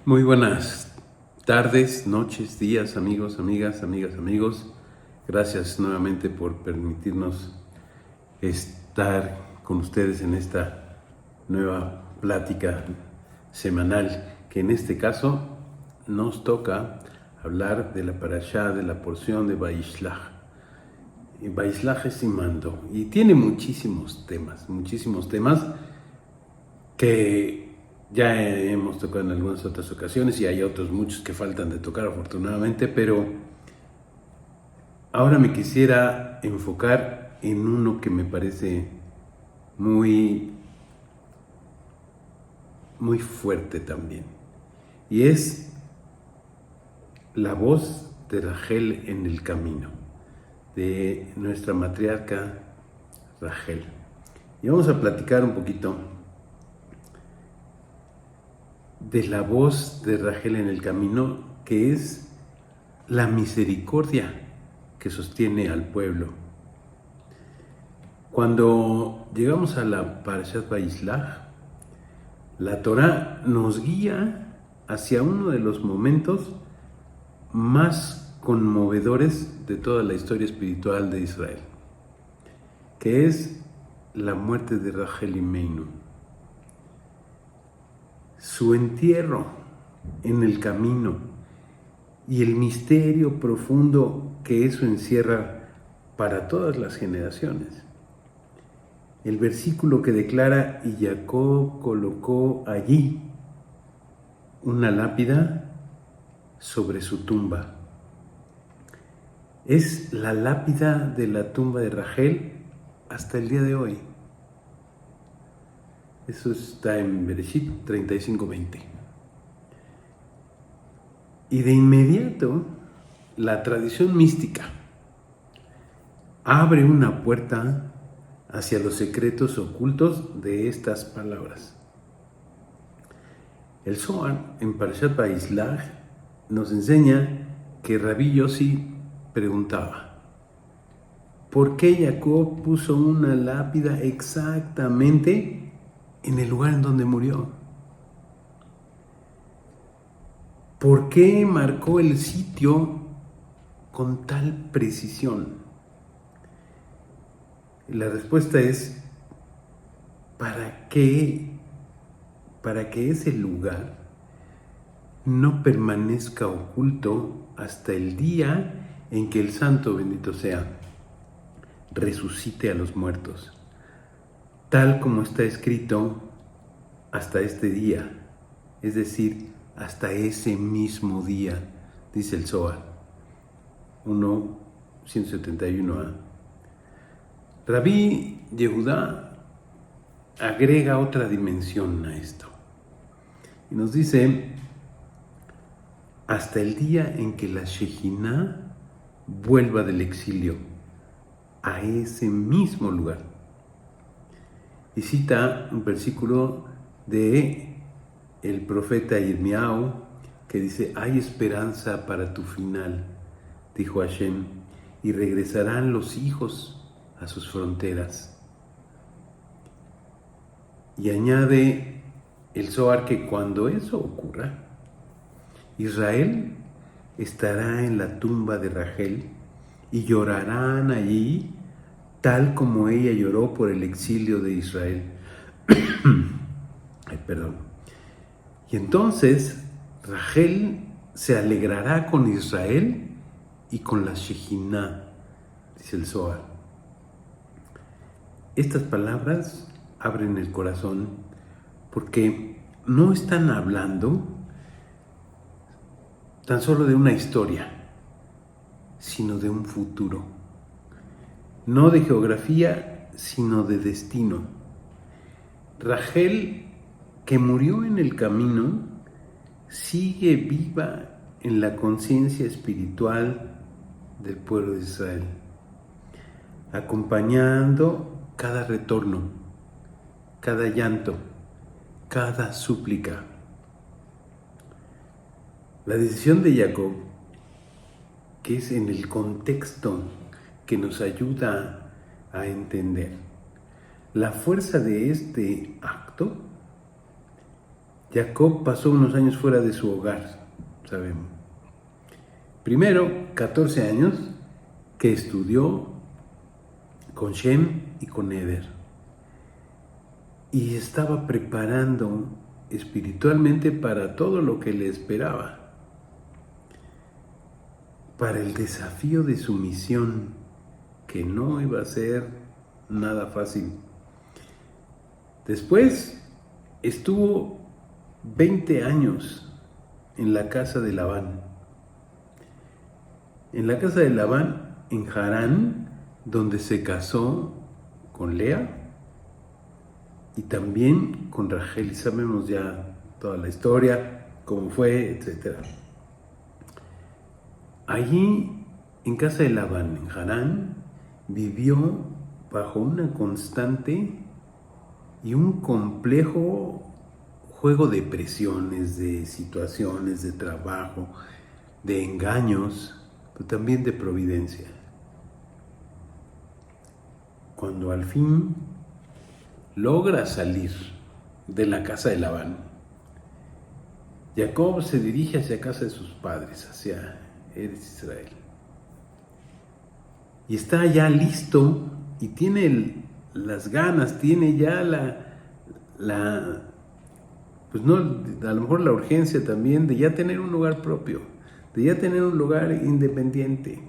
Muy buenas tardes, noches, días, amigos, amigas, amigos. Gracias nuevamente por permitirnos estar con ustedes en esta nueva plática semanal, que en este caso nos toca hablar de la parashá, de la porción de Vaishlach. Vaishlach es Simando y tiene muchísimos temas que ya hemos tocado en algunas otras ocasiones y hay otros muchos que faltan de tocar afortunadamente, pero ahora me quisiera enfocar en uno que me parece muy, muy fuerte también, y es la voz de Rachel en el camino, de nuestra matriarca Rachel. Y vamos a platicar un poquito de la voz de Rachel en el camino, que es la misericordia que sostiene al pueblo. Cuando llegamos a la Parashat Vaishlach, la Torá nos guía hacia uno de los momentos más conmovedores de toda la historia espiritual de Israel, que es la muerte de Rachel Imeinu. Su entierro en el camino y el misterio profundo que eso encierra para todas las generaciones. El versículo que declara: y Jacob colocó allí una lápida sobre su tumba. Es la lápida de la tumba de Rachel hasta el día de hoy. Eso está en Bereshit 35:20. Y de inmediato, la tradición mística abre una puerta hacia los secretos ocultos de estas palabras. El Zohar, en Parashat Vaishlach, nos enseña que Rabí Yossi preguntaba: ¿por qué Jacob puso una lápida exactamente en el lugar en donde murió? ¿Por qué marcó el sitio con tal precisión? La respuesta es: ¿para qué? Para que ese lugar no permanezca oculto hasta el día en que el santo, bendito sea, resucite a los muertos, tal como está escrito hasta este día, es decir, hasta ese mismo día, dice el Zohar 1:171a. Rabí Yehudá agrega otra dimensión a esto y nos dice: hasta el día en que la Shejinah vuelva del exilio a ese mismo lugar. Y cita un versículo de el profeta Yirmiyahu que dice: hay esperanza para tu final, dijo Hashem, y regresarán los hijos a sus fronteras. Y añade el Zohar que cuando eso ocurra, Israel estará en la tumba de Rachel y llorarán allí tal como ella lloró por el exilio de Israel. Ay, perdón. Y entonces Rachel se alegrará con Israel y con la Shejinah, dice el Zohar. Estas palabras abren el corazón porque no están hablando tan solo de una historia, sino de un futuro. No de geografía, sino de destino. Rachel, que murió en el camino, sigue viva en la conciencia espiritual del pueblo de Israel, acompañando cada retorno, cada llanto, cada súplica. La decisión de Jacob, que es en el contexto que nos ayuda a entender la fuerza de este acto, Jacob pasó unos años fuera de su hogar, sabemos. Primero, 14 años que estudió con Shem y con Eder. Y estaba preparando espiritualmente para todo lo que le esperaba, para el desafío de su misión, que no iba a ser nada fácil. Después estuvo 20 años en la casa de Labán. En la casa de Labán, en Harán, donde se casó con Lea y también con Rachel. Y sabemos ya toda la historia, cómo fue, etc. Allí, en casa de Labán, en Harán, vivió bajo una constante y un complejo juego de presiones, de situaciones, de trabajo, de engaños, pero también de providencia. Cuando al fin logra salir de la casa de Labán, Jacob se dirige hacia casa de sus padres, hacia Eretz Israel. Y está ya listo y tiene las ganas, tiene ya pues no, a lo mejor la urgencia también de ya tener un lugar propio, de ya tener un lugar independiente.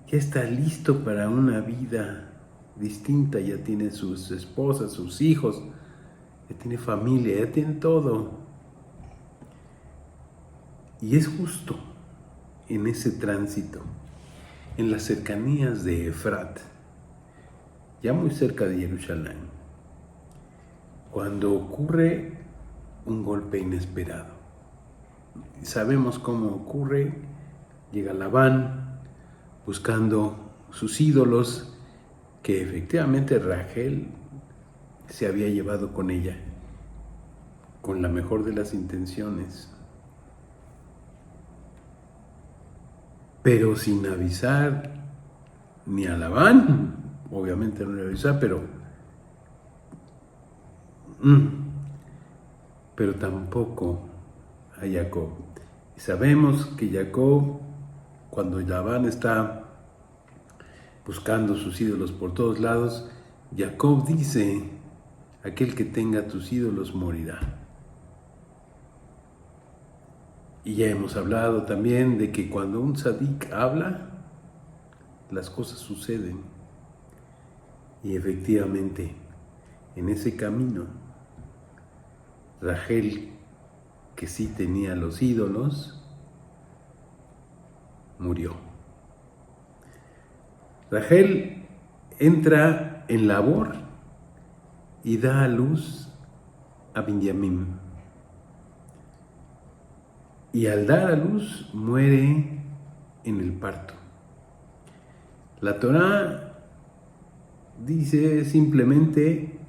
Ya está listo para una vida distinta, ya tiene sus esposas, sus hijos, ya tiene familia, ya tiene todo. Y es justo en ese tránsito, en las cercanías de Efrat, ya muy cerca de Jerusalén, cuando ocurre un golpe inesperado. Sabemos cómo ocurre. Llega Labán buscando sus ídolos que efectivamente Rachel se había llevado con ella, con la mejor de las intenciones, pero sin avisar ni a Labán. Obviamente no le avisó, pero tampoco a Jacob. Y sabemos que Jacob, cuando Labán está buscando sus ídolos por todos lados, Jacob dice: aquel que tenga tus ídolos morirá. Y ya hemos hablado también de que cuando un tzadik habla, las cosas suceden. Y efectivamente, en ese camino, Rachel, que sí tenía los ídolos, murió. Rachel entra en labor y da a luz a Binyamin. Y al dar a luz muere en el parto. La Torá dice simplemente: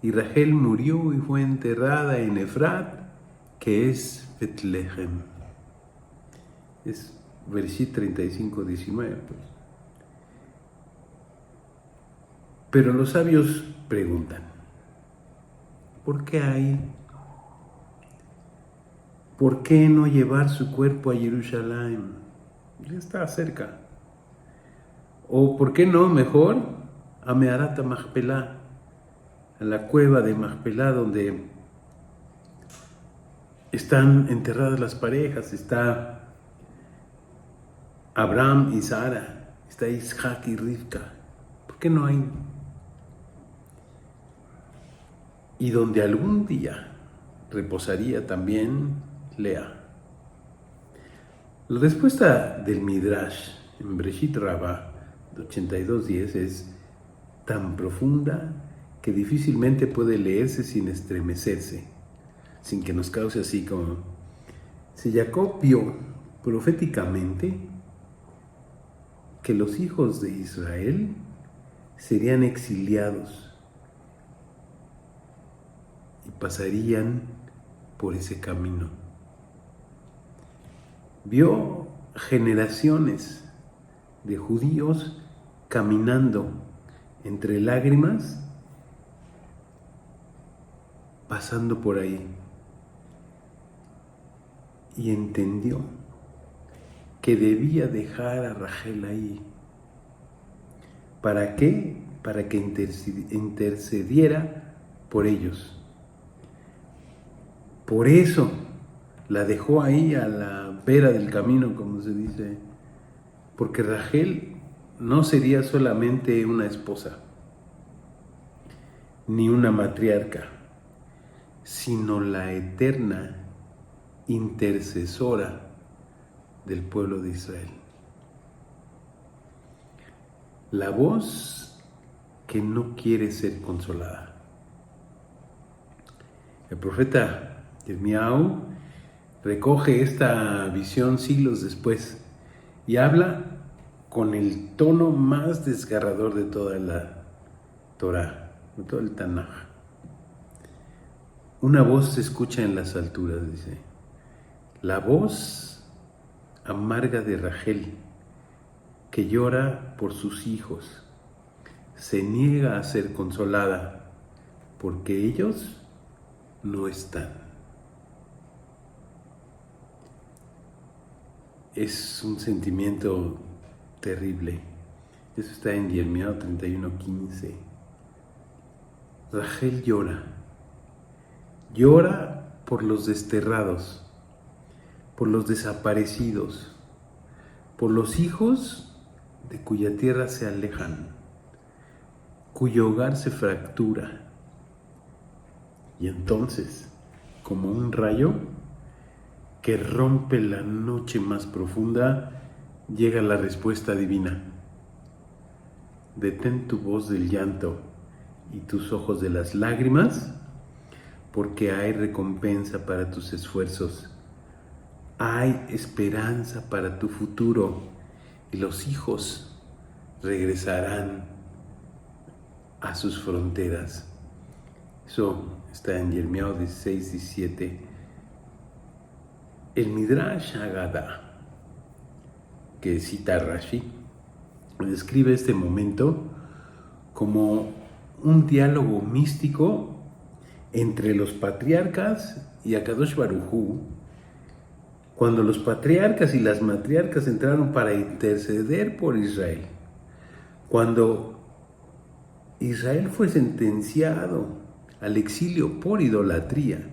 y Rachel murió y fue enterrada en Efrat, que es Betlehem. Es Bereshit 35:19. Pero los sabios preguntan: ¿por qué ¿por qué no llevar su cuerpo a Jerusalén? Ya está cerca. O ¿por qué no mejor a Meharat Machpelah, a la cueva de Machpelah, donde están enterradas las parejas? Está Abraham y Sara, está Isaac y Rivka. ¿Por qué no hay? Y donde algún día reposaría también Lea. La respuesta del Midrash en Bereshit Rabbah 82:10 es tan profunda que difícilmente puede leerse sin estremecerse, sin que nos cause así como... Si Jacob vio proféticamente que los hijos de Israel serían exiliados y pasarían por ese camino. Vio generaciones de judíos caminando entre lágrimas pasando por ahí y entendió que debía dejar a Rachel ahí. ¿Para qué? Para que intercediera por ellos. Por eso la dejó ahí a la vera del camino, como se dice, porque Rachel no sería solamente una esposa, ni una matriarca, sino la eterna intercesora del pueblo de Israel. La voz que no quiere ser consolada. El profeta Yirmiyahu recoge esta visión siglos después y habla con el tono más desgarrador de toda la Torá, de todo el Tanaj. Una voz se escucha en las alturas, dice. La voz amarga de Rachel, que llora por sus hijos, se niega a ser consolada porque ellos no están. Es un sentimiento terrible. Eso está en Yirmiyahu 31:15. Rachel llora. Llora por los desterrados, por los desaparecidos, por los hijos de cuya tierra se alejan, cuyo hogar se fractura. Y entonces, como un rayo que rompe la noche más profunda, llega la respuesta divina. Detén tu voz del llanto y tus ojos de las lágrimas, porque hay recompensa para tus esfuerzos. Hay esperanza para tu futuro y los hijos regresarán a sus fronteras. Eso está en Yirmiyahu 16:17. El Midrash Haggadah, que cita Rashi, describe este momento como un diálogo místico entre los patriarcas y Akadosh Baruj Hu, cuando los patriarcas y las matriarcas entraron para interceder por Israel. Cuando Israel fue sentenciado al exilio por idolatría,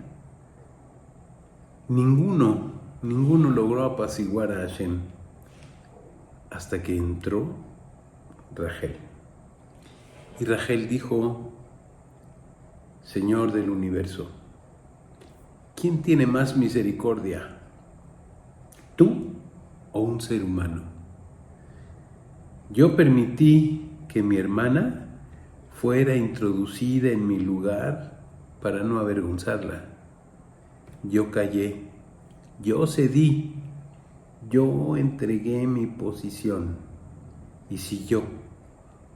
ninguno logró apaciguar a Hashem hasta que entró Rachel. Y Rachel dijo: Señor del universo, ¿quién tiene más misericordia, tú o un ser humano? Yo permití que mi hermana fuera introducida en mi lugar para no avergonzarla. Yo callé, yo cedí, yo entregué mi posición. Y si yo,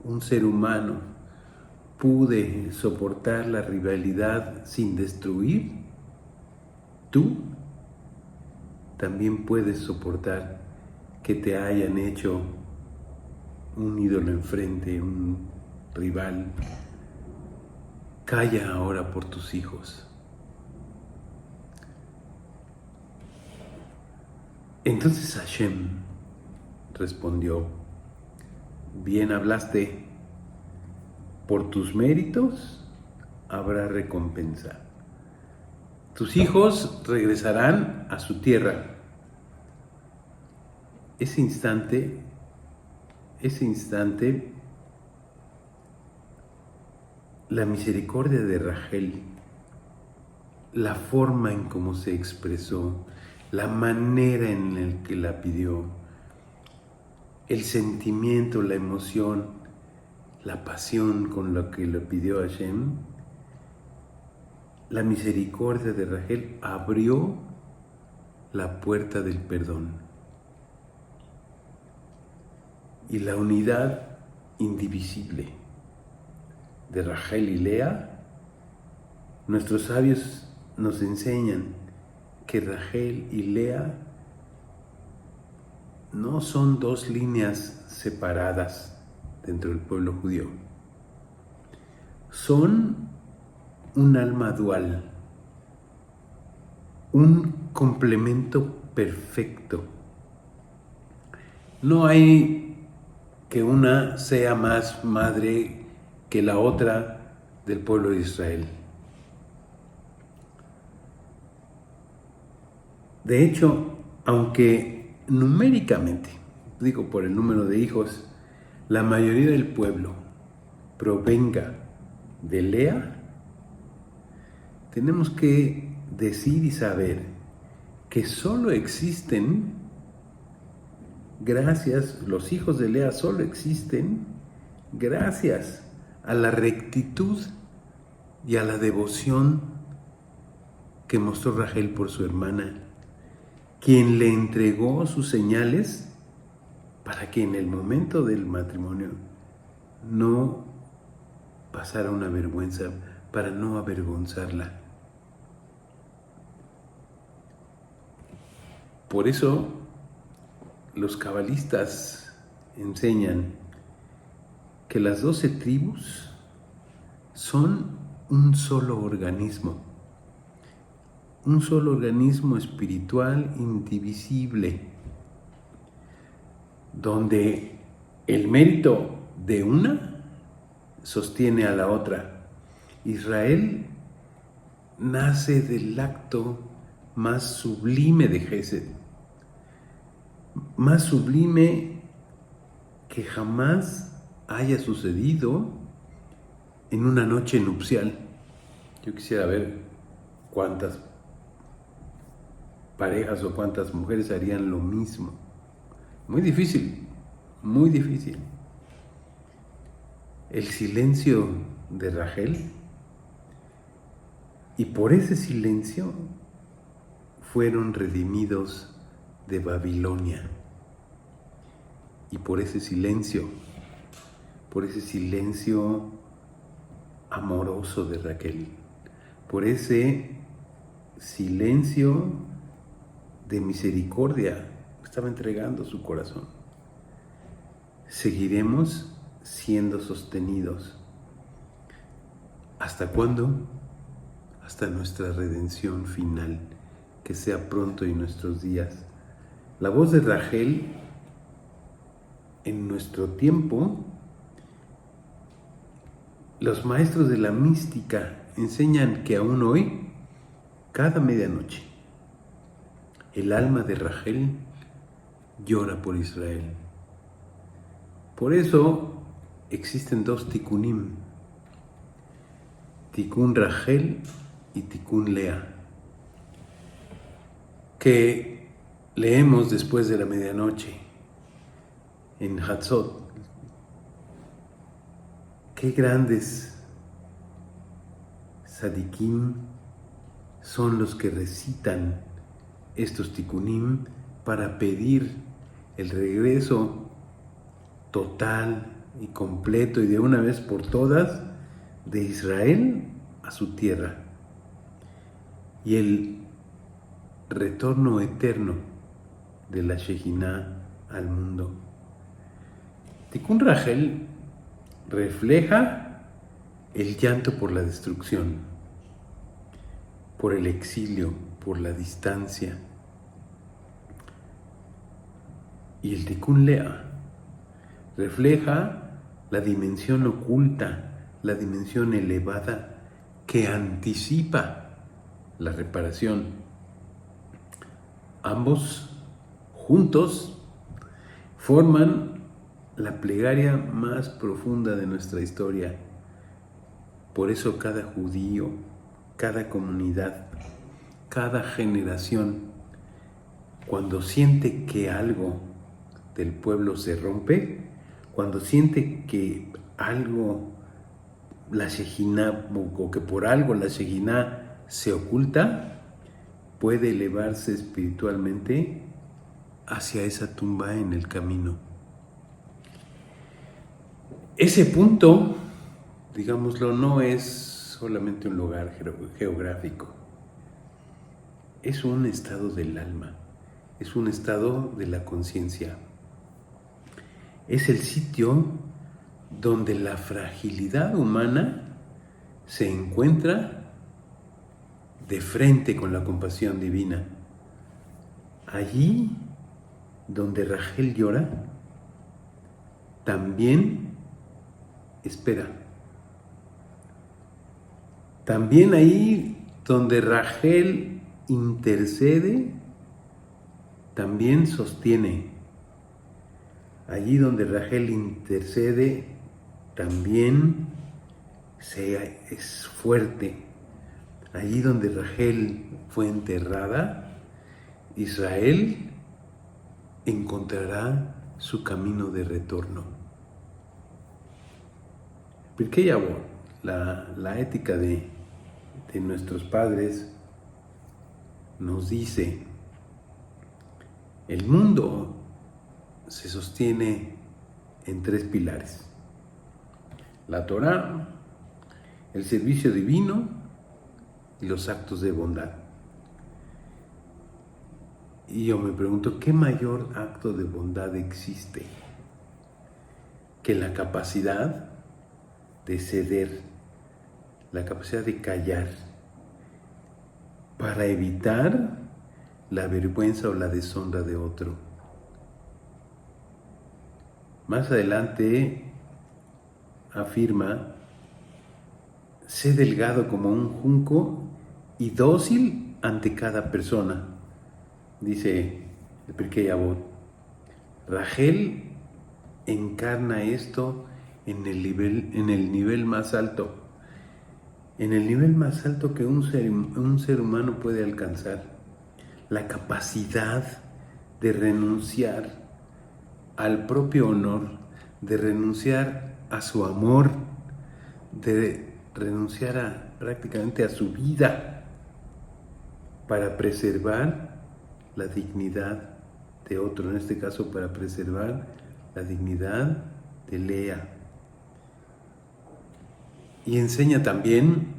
un ser humano, pude soportar la rivalidad sin destruir, tú también puedes soportar que te hayan hecho un ídolo enfrente, un rival. Calla ahora por tus hijos. Entonces Hashem respondió: bien hablaste, por tus méritos habrá recompensa. Tus hijos regresarán a su tierra. Ese instante, la misericordia de Rachel, la forma en cómo se expresó, la manera en la que la pidió, el sentimiento, la emoción, la pasión con la que lo pidió Hashem, la misericordia de Rachel abrió la puerta del perdón. Y la unidad indivisible de Rachel y Lea, nuestros sabios nos enseñan que Rachel y Lea no son dos líneas separadas dentro del pueblo judío. Son un alma dual, un complemento perfecto. No hay que una sea más madre que la otra del pueblo de Israel. De hecho, aunque numéricamente, digo por el número de hijos, la mayoría del pueblo provenga de Lea, tenemos que decir y saber que solo existen, los hijos de Lea solo existen gracias a la rectitud y a la devoción que mostró Rachel por su hermana, quien le entregó sus señales para que en el momento del matrimonio no pasara una vergüenza, para no avergonzarla. Por eso los cabalistas enseñan que las 12 tribus son un solo organismo espiritual indivisible, donde el mérito de una sostiene a la otra. Israel nace del acto más sublime de Gesed, más sublime que jamás haya sucedido en una noche nupcial. Yo quisiera ver cuántas parejas o cuántas mujeres harían lo mismo. Muy difícil, muy difícil. El silencio de Rachel, y por ese silencio fueron redimidos de Babilonia. Y por ese silencio amoroso de Rachel, por ese silencio de misericordia, estaba entregando su corazón, seguiremos siendo sostenidos. ¿Hasta cuándo? Hasta nuestra redención final, que sea pronto en nuestros días. La voz de Rachel en nuestro tiempo, los maestros de la mística enseñan que aún hoy, cada medianoche, el alma de Rachel llora por Israel. Por eso existen 2 tikkunim, Tikkun Rachel y Tikkun Lea, que leemos después de la medianoche en Hatzot. Qué grandes tzadikim son los que recitan estos tikkunim para pedir el regreso total y completo y de una vez por todas de Israel a su tierra y el retorno eterno de la Shejinah al mundo. Tikkun Rachel refleja el llanto por la destrucción, por el exilio, por la distancia. Y el Tikkun Lea refleja la dimensión oculta, la dimensión elevada que anticipa la reparación. Ambos juntos forman la plegaria más profunda de nuestra historia. Por eso cada judío, cada comunidad, cada generación, cuando siente que algo del pueblo se rompe, cuando siente que algo, la Shejinah, o que por algo la Shejinah se oculta, puede elevarse espiritualmente hacia esa tumba en el camino. Ese punto, digámoslo, no es solamente un lugar geográfico, es un estado del alma, es un estado de la conciencia. Es el sitio donde la fragilidad humana se encuentra de frente con la compasión divina. Allí donde Rachel llora, también espera. También ahí donde Rachel intercede, también sostiene. Allí donde Rachel intercede, también es fuerte. Allí donde Rachel fue enterrada, Israel encontrará su camino de retorno. Pirkei Avot, la ética de nuestros padres, nos dice: el mundo se sostiene en 3 pilares: la Torá, el servicio divino y los actos de bondad. Y yo me pregunto, ¿qué mayor acto de bondad existe que la capacidad de ceder, la capacidad de callar para evitar la vergüenza o la deshonra de otro? Más adelante afirma: sé delgado como un junco y dócil ante cada persona. Dice el Pirkei Avot. Rachel encarna esto en el nivel más alto, en el nivel más alto que un ser humano puede alcanzar, la capacidad de renunciar al propio honor, de renunciar a su amor, de renunciar prácticamente a su vida para preservar la dignidad de otro, en este caso para preservar la dignidad de Lea. Y enseña también: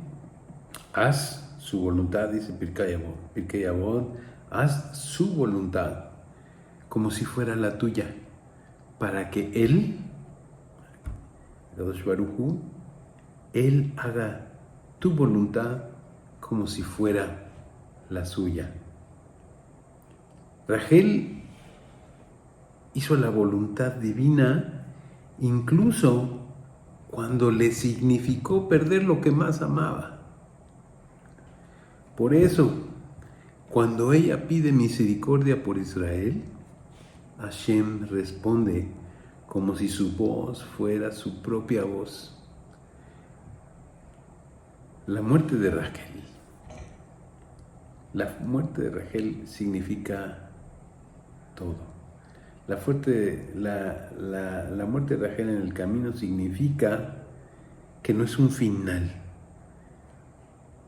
haz su voluntad, dice Pirkei Avot, haz su voluntad como si fuera la tuya, para que Él, Kadosh Baruj Hu, Él haga tu voluntad como si fuera la suya. Rachel hizo la voluntad divina incluso cuando le significó perder lo que más amaba. Por eso, cuando ella pide misericordia por Israel, Hashem responde como si su voz fuera su propia voz. La muerte de Rachel. La muerte de Rachel significa todo. La muerte de Rachel en el camino significa que no es un final,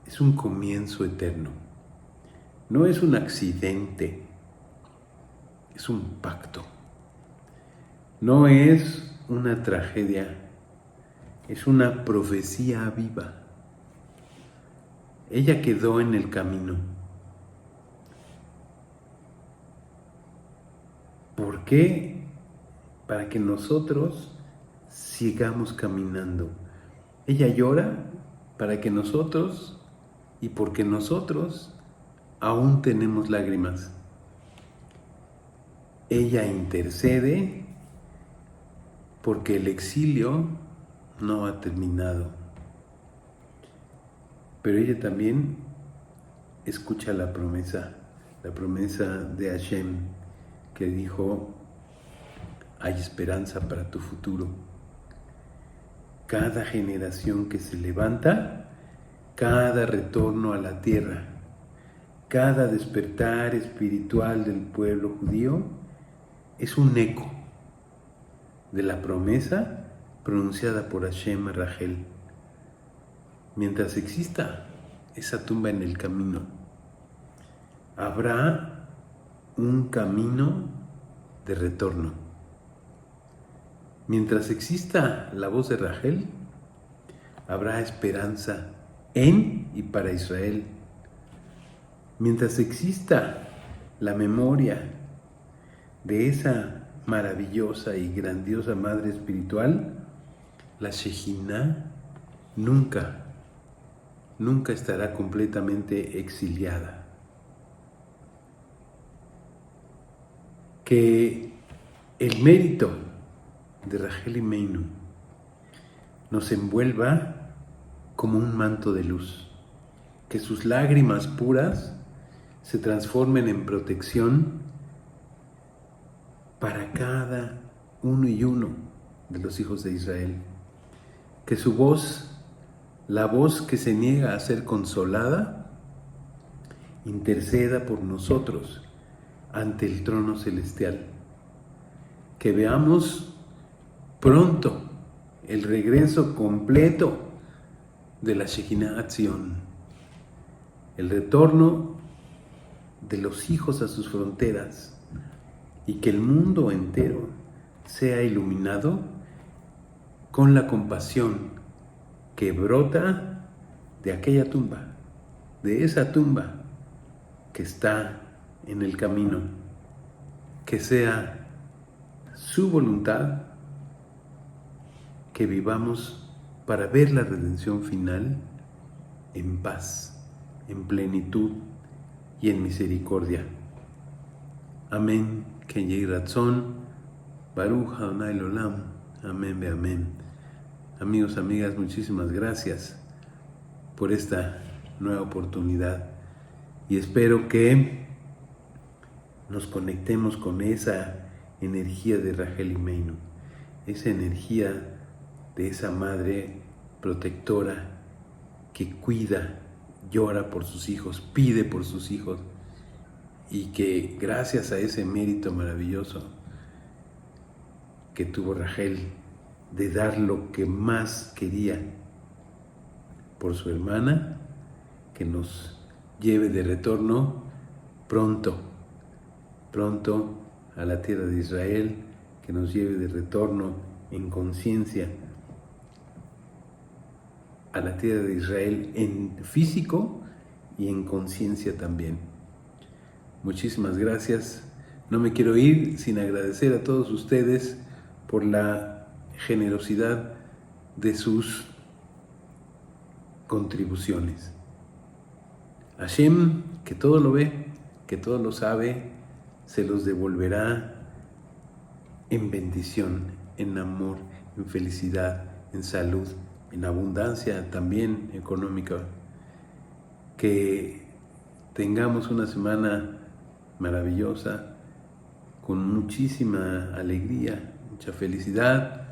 es un comienzo eterno. No es un accidente, es un pacto. No es una tragedia, es una profecía viva. Ella quedó en el camino. ¿Por qué? Para que nosotros sigamos caminando. Ella llora para que nosotros, y porque nosotros aún tenemos lágrimas. Ella intercede porque el exilio no ha terminado. Pero ella también escucha la promesa de Hashem, que dijo: hay esperanza para tu futuro. Cada generación que se levanta, cada retorno a la tierra, cada despertar espiritual del pueblo judío es un eco de la promesa pronunciada por Hashem a Rachel. Mientras exista esa tumba en el camino, habrá un camino de retorno. Mientras exista la voz de Rachel, habrá esperanza en y para Israel. Mientras exista la memoria de esa maravillosa y grandiosa madre espiritual, la Shejinah nunca nunca estará completamente exiliada. Que el mérito de Rachel Imeinu nos envuelva como un manto de luz, que sus lágrimas puras se transformen en protección para cada uno y uno de los hijos de Israel, que su voz, la voz que se niega a ser consolada, interceda por nosotros ante el trono celestial, que veamos pronto el regreso completo de la Shekinah Atzion, el retorno de los hijos a sus fronteras, y que el mundo entero sea iluminado con la compasión que brota de aquella tumba, de esa tumba que está en el camino. Que sea su voluntad que vivamos para ver la redención final en paz, en plenitud y en misericordia. Amén. Ken Yehi Ratzon, Baruch Adonai Olam. Amén ve amén. Amigos, amigas, muchísimas gracias por esta nueva oportunidad y espero que nos conectemos con esa energía de Rachel Imeinu, esa energía de esa madre protectora que cuida, llora por sus hijos, pide por sus hijos, y que gracias a ese mérito maravilloso que tuvo Rachel de dar lo que más quería por su hermana, que nos lleve de retorno pronto a la tierra de Israel, que nos lleve de retorno en conciencia a la tierra de Israel en físico y en conciencia también. Muchísimas gracias. No me quiero ir sin agradecer a todos ustedes por la generosidad de sus contribuciones. Hashem, que todo lo ve, que todo lo sabe, se los devolverá en bendición, en amor, en felicidad, en salud, en abundancia también económica. Que tengamos una semana maravillosa, con muchísima alegría, mucha felicidad.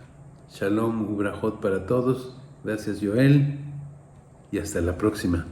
Shalom, Ubrajot para todos. Gracias, Joel, y hasta la próxima.